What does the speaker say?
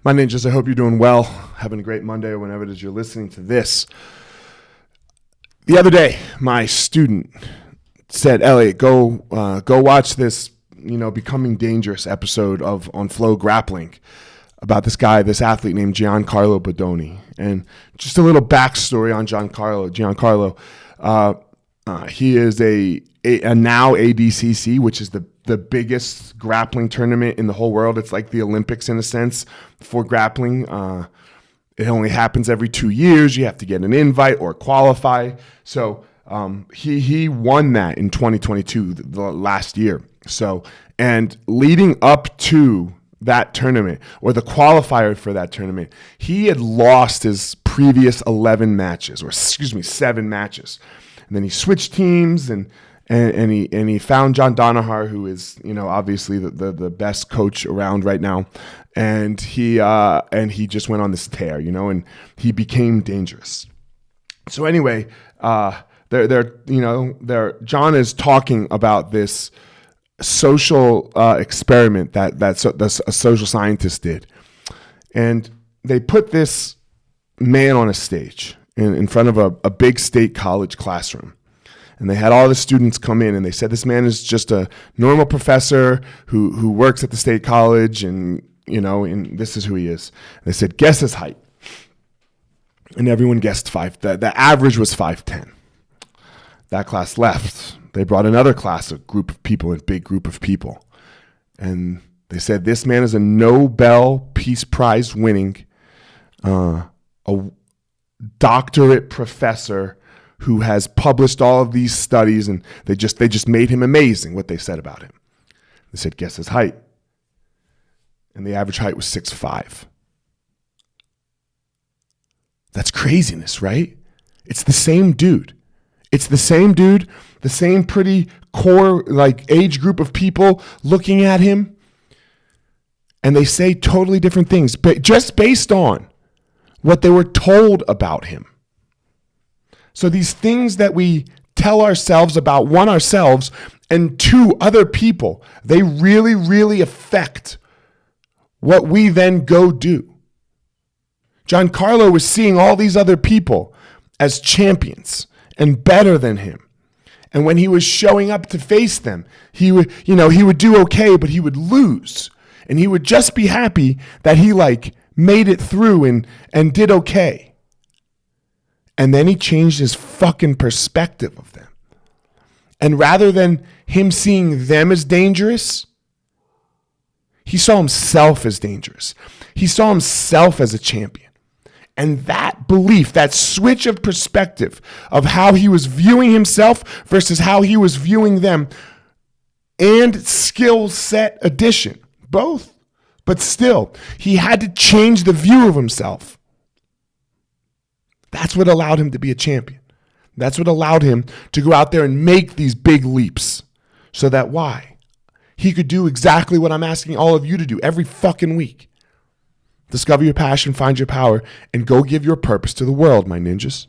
My ninjas, I hope you're doing well, having a great Monday or whenever it is you're listening to this. The other day, my student said, Elliot, go watch this, Becoming Dangerous episode on Flow Grappling about this athlete named Giancarlo Bodoni. And just a little backstory on Giancarlo. He is a now ADCC, which is the biggest grappling tournament in the whole world. It's like the Olympics in a sense for grappling. It only happens every 2 years. You have to get an invite or qualify. So he won that in 2022, the last year. So, and leading up to that tournament, or the qualifier for that tournament, he had lost his previous 7 matches. And then he switched teams and he found John Donahar, who is, obviously the best coach around right now. And he just went on this tear, and he became dangerous. So anyway, John is talking about this social experiment that a social scientist did. And they put this man on a stage in front of a big state college classroom. And they had all the students come in, and they said, this man is just a normal professor who works at the state college, and this is who he is. And they said, guess his height. And everyone guessed 5. The average was 5'10". That class left. They brought another class, a big group of people. And they said, this man is a Nobel Peace Prize winning, a doctorate professor who has published all of these studies, and they just made him amazing, what they said about him. They said, guess his height. And the average height was 6'5". That's craziness, right? It's the same dude. The same pretty core, age group of people looking at him. And they say totally different things, but just based on what they were told about him. So these things that we tell ourselves about, one, ourselves, and two, other people, they really, really affect what we then go do. Giancarlo was seeing all these other people as champions and better than him. And when he was showing up to face them, he would do okay, but he would lose. And he would just be happy that he made it through and did okay. And then he changed his fucking perspective of them. And rather than him seeing them as dangerous, he saw himself as dangerous. He saw himself as a champion. And that belief, that switch of perspective of how he was viewing himself versus how he was viewing them, and skill set addition, both. But still, he had to change the view of himself. That's what allowed him to be a champion. That's what allowed him to go out there and make these big leaps. So that why? He could do exactly what I'm asking all of you to do every fucking week. Discover your passion, find your power, and go give your purpose to the world, my ninjas.